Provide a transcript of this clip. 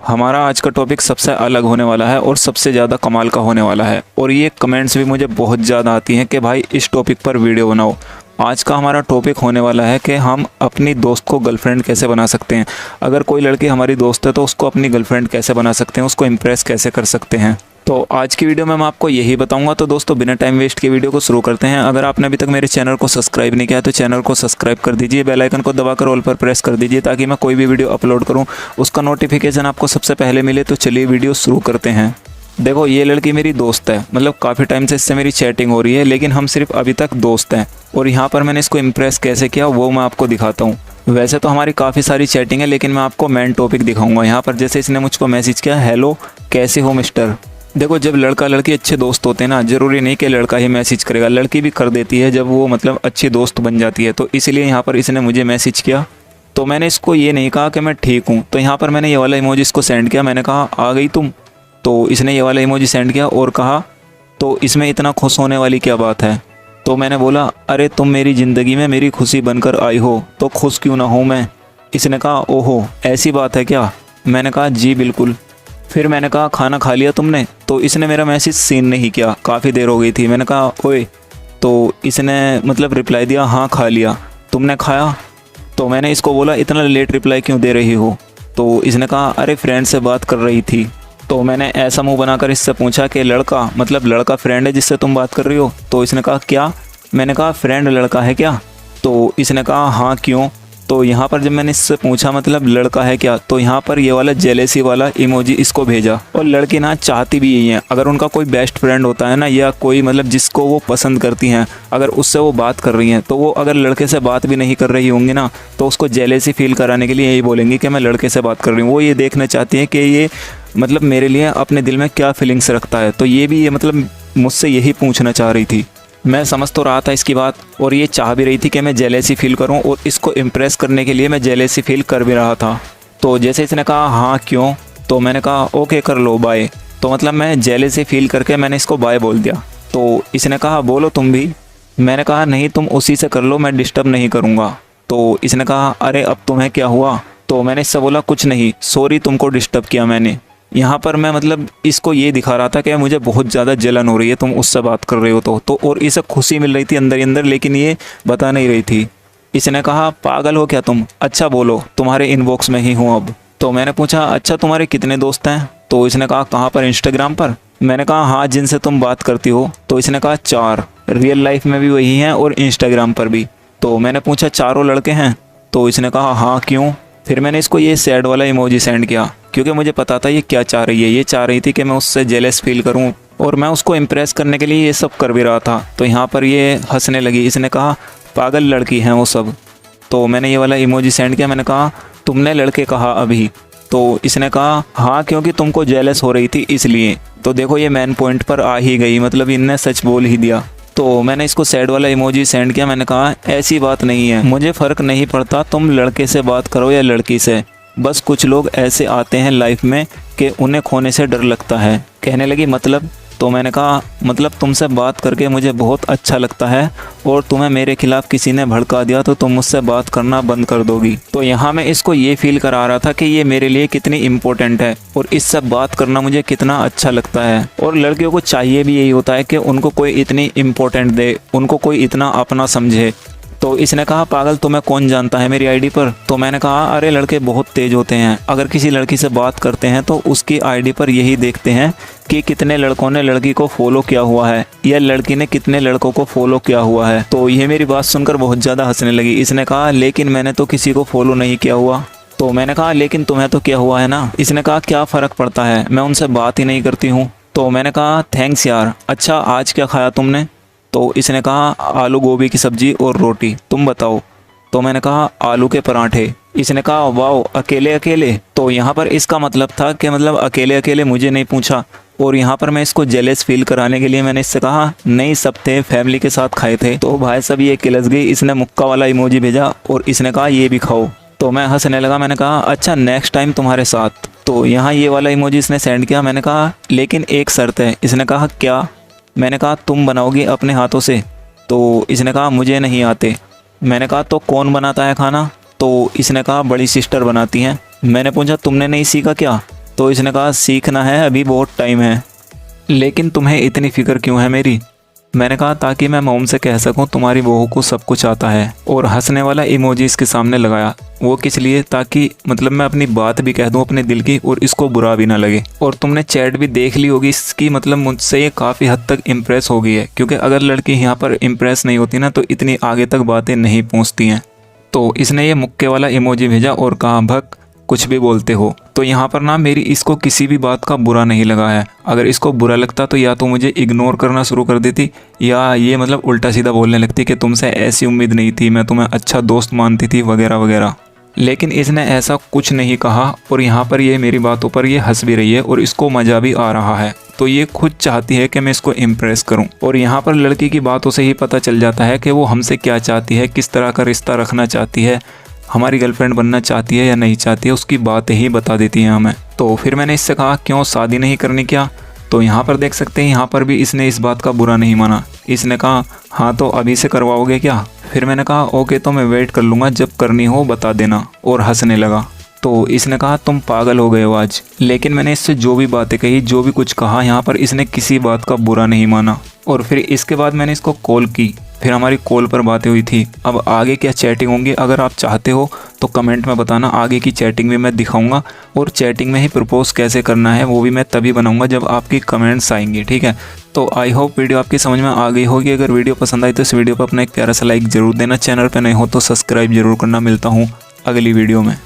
हमारा आज का टॉपिक सबसे अलग होने वाला है और सबसे ज़्यादा कमाल का होने वाला है। और ये कमेंट्स भी मुझे बहुत ज़्यादा आती हैं कि भाई इस टॉपिक पर वीडियो बनाओ। आज का हमारा टॉपिक होने वाला है कि हम अपनी दोस्त को गर्लफ्रेंड कैसे बना सकते हैं। अगर कोई लड़की हमारी दोस्त है तो उसको अपनी गर्लफ्रेंड कैसे बना सकते हैं, उसको इम्प्रेस कैसे कर सकते हैं। तो आज की वीडियो में मैं आपको यही बताऊंगा। तो दोस्तों बिना टाइम वेस्ट के वीडियो को शुरू करते हैं। अगर आपने अभी तक मेरे चैनल को सब्सक्राइब नहीं किया है तो चैनल को सब्सक्राइब कर दीजिए, बेल आइकन को दबाकर ऑल पर प्रेस कर दीजिए ताकि मैं कोई भी वीडियो अपलोड करूं उसका नोटिफिकेशन आपको सबसे पहले मिले। तो चलिए वीडियो शुरू करते हैं। देखो ये लड़की मेरी दोस्त है, मतलब काफ़ी टाइम से इससे मेरी चैटिंग हो रही है, लेकिन हम सिर्फ अभी तक दोस्त हैं। और यहाँ पर मैंने इसको इम्प्रेस कैसे किया वो मैं आपको दिखाता हूँ। वैसे तो हमारी काफ़ी सारी चैटिंग है, लेकिन मैं आपको मेन टॉपिक दिखाऊंगा। यहाँ पर जैसे इसने मुझको मैसेज किया, हेलो कैसे हो मिस्टर। देखो जब लड़का लड़की अच्छे दोस्त होते हैं ना, ज़रूरी नहीं कि लड़का ही मैसेज करेगा, लड़की भी कर देती है जब वो मतलब अच्छी दोस्त बन जाती है। तो इसलिए यहाँ पर इसने मुझे मैसेज किया तो मैंने इसको ये नहीं कहा कि मैं ठीक हूँ। तो यहाँ पर मैंने ये वाला इमोजी इसको सेंड किया, मैंने कहा आ गई तुम। तो इसने ये वाला इमोजी सेंड किया और कहा तो इसमें इतना खुश होने वाली क्या बात है। तो मैंने बोला अरे तुम मेरी ज़िंदगी में मेरी खुशी बनकर आई हो तो खुश क्यों ना हूँ मैं। इसने कहा ओहो ऐसी बात है क्या। मैंने कहा जी बिल्कुल। फिर मैंने कहा खाना खा लिया तुमने। तो इसने मेरा मैसेज सीन नहीं किया, काफ़ी देर हो गई थी। मैंने कहा ओए, तो इसने मतलब रिप्लाई दिया हाँ खा लिया। तुमने खाया। तो मैंने इसको बोला इतना लेट रिप्लाई क्यों दे रही हो। तो इसने कहा अरे फ्रेंड से बात कर रही थी। तो मैंने ऐसा मुंह बनाकर इससे पूछा कि लड़का मतलब लड़का फ्रेंड है जिससे तुम बात कर रही हो। तो इसने कहा क्या। मैंने कहा फ्रेंड लड़का है क्या। तो इसने कहा हाँ क्यों। तो यहाँ पर जब मैंने इससे पूछा मतलब लड़का है क्या, तो यहाँ पर ये वाला जेलेसी वाला इमोजी इसको भेजा। और लड़की ना चाहती भी यही है, अगर उनका कोई बेस्ट फ्रेंड होता है ना या कोई मतलब जिसको वो पसंद करती हैं, अगर उससे वो बात कर रही हैं तो वो अगर लड़के से बात भी नहीं कर रही होंगी ना तो उसको जेलेसी फील कराने के लिए यही बोलेंगी कि मैं लड़के से बात कर रही हूँ। वो ये देखना चाहती हैं कि ये मतलब मेरे लिए अपने दिल में क्या फीलिंग्स रखता है। तो ये भी ये मतलब मुझसे यही पूछना चाह रही थी। मैं समझ तो रहा था इसकी बात और ये चाह भी रही थी कि मैं जेलेसी फील करूं और इसको इम्प्रेस करने के लिए मैं जेलेसी फील कर भी रहा था। तो जैसे इसने कहा हाँ क्यों, तो मैंने कहा ओके कर लो बाय। तो मतलब मैं जेलेसी फील करके मैंने इसको बाय बोल दिया। तो इसने कहा बोलो तुम भी। मैंने कहा नहीं तुम उसी से कर लो, मैं डिस्टर्ब नहीं करूँगा। तो इसने कहा अरे अब तुम्हें क्या हुआ। तो मैंने इससे बोला कुछ नहीं, सॉरी तुमको डिस्टर्ब किया मैंने। यहाँ पर मैं मतलब इसको ये दिखा रहा था कि मुझे बहुत ज़्यादा जलन हो रही है तुम उससे बात कर रहे हो तो और इसे खुशी मिल रही थी अंदर ही अंदर, लेकिन ये बता नहीं रही थी। इसने कहा पागल हो क्या तुम, अच्छा बोलो तुम्हारे इनबॉक्स में ही हूँ अब। तो मैंने पूछा अच्छा तुम्हारे कितने दोस्त हैं। तो इसने कहा कहाँ पर, इंस्टाग्राम पर। मैंने कहा हाँ जिनसे तुम बात करती हो। तो इसने कहा 4, रियल लाइफ में भी वही हैं और इंस्टाग्राम पर भी। तो मैंने पूछा चारों लड़के हैं। तो इसने कहा हाँ क्यों। फिर मैंने इसको ये सैड वाला इमोजी सेंड किया क्योंकि मुझे पता था ये क्या चाह रही है। ये चाह रही थी कि मैं उससे जेलस फील करूं और मैं उसको इम्प्रेस करने के लिए ये सब कर भी रहा था। तो यहाँ पर ये हंसने लगी। इसने कहा पागल लड़की हैं वो सब। तो मैंने ये वाला इमोजी सेंड किया, मैंने कहा तुमने लड़के कहा अभी। तो इसने कहा हाँ क्योंकि तुमको जेलस हो रही थी इसलिए। तो देखो ये मेन पॉइंट पर आ ही गई, मतलब इनने सच बोल ही दिया। तो मैंने इसको सैड वाला इमोजी सेंड किया, मैंने कहा ऐसी बात नहीं है, मुझे फ़र्क नहीं पड़ता तुम लड़के से बात करो या लड़की से, बस कुछ लोग ऐसे आते हैं लाइफ में कि उन्हें खोने से डर लगता है। कहने लगी मतलब। तो मैंने कहा मतलब तुमसे बात करके मुझे बहुत अच्छा लगता है और तुम्हें मेरे खिलाफ़ किसी ने भड़का दिया तो तुम मुझसे बात करना बंद कर दोगी। तो यहाँ मैं इसको ये फील करा रहा था कि ये मेरे लिए कितनी इम्पोर्टेंट है और इससे बात करना मुझे कितना अच्छा लगता है। और लड़कियों को चाहिए भी यही होता है कि उनको कोई इतनी इम्पोर्टेंट दे, उनको कोई इतना अपना समझे। तो इसने कहा पागल तुम्हें कौन जानता है मेरी आईडी पर। तो मैंने कहा अरे लड़के बहुत तेज होते हैं, अगर किसी लड़की से बात करते हैं तो उसकी आईडी पर यही देखते हैं कि कितने लड़कों ने लड़की को फॉलो किया हुआ है या लड़की ने कितने लड़कों को फॉलो किया हुआ है। तो ये मेरी बात सुनकर बहुत ज़्यादा हंसने लगी। इसने कहा लेकिन मैंने तो किसी को फॉलो नहीं किया हुआ। तो मैंने कहा लेकिन तुम्हें तो किया हुआ है ना। इसने कहा क्या फ़र्क पड़ता है, मैं उनसे बात ही नहीं करती हूँ। तो मैंने कहा थैंक्स यार, अच्छा आज क्या खाया तुमने। तो इसने कहा आलू गोभी की सब्जी और रोटी, तुम बताओ। तो मैंने कहा आलू के पराठे। इसने कहा वाओ अकेले अकेले। तो यहाँ पर इसका मतलब था कि मतलब अकेले अकेले मुझे नहीं पूछा। और यहाँ पर मैं इसको जेलस फील कराने के लिए मैंने इससे कहा नहीं सब थे, फैमिली के साथ खाए थे। तो भाई सब ये किलस गई, इसने मुक्का वाला इमोजी भेजा और इसने कहा ये भी खाओ। तो मैं हंसने लगा, मैंने कहा अच्छा नेक्स्ट टाइम तुम्हारे साथ। तो यहाँ ये वाला इमोजी इसने सेंड किया, मैंने कहा लेकिन एक शर्त है। इसने कहा क्या। मैंने कहा तुम बनाओगी अपने हाथों से। तो इसने कहा मुझे नहीं आते। मैंने कहा तो कौन बनाता है खाना। तो इसने कहा बड़ी सिस्टर बनाती हैं। मैंने पूछा तुमने नहीं सीखा क्या। तो इसने कहा सीखना है, अभी बहुत टाइम है। लेकिन तुम्हें इतनी फिक्र क्यों है मेरी? मैंने कहा ताकि मैं मोम से कह सकूं तुम्हारी बहू को सब कुछ आता है। और हंसने वाला इमोजी इसके सामने लगाया। वो किस लिए? ताकि मतलब मैं अपनी बात भी कह दूं अपने दिल की और इसको बुरा भी ना लगे। और तुमने चैट भी देख ली होगी इसकी, मतलब मुझसे ये काफ़ी हद तक इम्प्रेस हो गई है, क्योंकि अगर लड़की यहाँ पर इम्प्रेस नहीं होती ना तो इतनी आगे तक बातें नहीं पहुँचती हैं। तो इसने ये मुक्के वाला इमोजी भेजा और कहा भक कुछ भी बोलते हो। तो यहाँ पर ना मेरी इसको किसी भी बात का बुरा नहीं लगा है। अगर इसको बुरा लगता तो या तो मुझे इग्नोर करना शुरू कर देती, या ये मतलब उल्टा सीधा बोलने लगती कि तुमसे ऐसी उम्मीद नहीं थी, मैं तुम्हें अच्छा दोस्त मानती थी वगैरह वगैरह। लेकिन इसने ऐसा कुछ नहीं कहा और यहाँ पर ये मेरी बातों पर ये हंस भी रही है और इसको मज़ा भी आ रहा है। तो ये खुद चाहती है कि मैं इसको इम्प्रेस करूं। और यहाँ पर लड़की की बातों से ही पता चल जाता है कि वो हमसे क्या चाहती है, किस तरह का रिश्ता रखना चाहती है, हमारी गर्लफ्रेंड बनना चाहती है या नहीं चाहती है, उसकी बातें ही बता देती हैं हमें। तो फिर मैंने इससे कहा क्यों शादी नहीं करनी क्या? तो यहाँ पर देख सकते हैं यहाँ पर भी इसने इस बात का बुरा नहीं माना। इसने कहा हाँ तो अभी से करवाओगे क्या? फिर मैंने कहा ओके तो मैं वेट कर लूँगा, जब करनी हो बता देना। और हंसने लगा। तो इसने कहा तुम पागल हो गए हो आज। लेकिन मैंने इससे जो भी बातें कही, जो भी कुछ कहा, यहाँ पर इसने किसी बात का बुरा नहीं माना। और फिर इसके बाद मैंने इसको कॉल की, फिर हमारी कॉल पर बातें हुई थी। अब आगे क्या चैटिंग होंगी अगर आप चाहते हो तो कमेंट में बताना, आगे की चैटिंग भी मैं दिखाऊंगा। और चैटिंग में ही प्रपोज कैसे करना है वो भी मैं तभी बनाऊंगा जब आपकी कमेंट्स आएंगे, ठीक है। तो आई होप वीडियो आपकी समझ में आ गई होगी। अगर वीडियो पसंद आई तो इस वीडियो पर अपना एक प्यारा सा लाइक ज़रूर देना। चैनल पर नए हो तो सब्सक्राइब जरूर करना। मिलता हूँ अगली वीडियो में।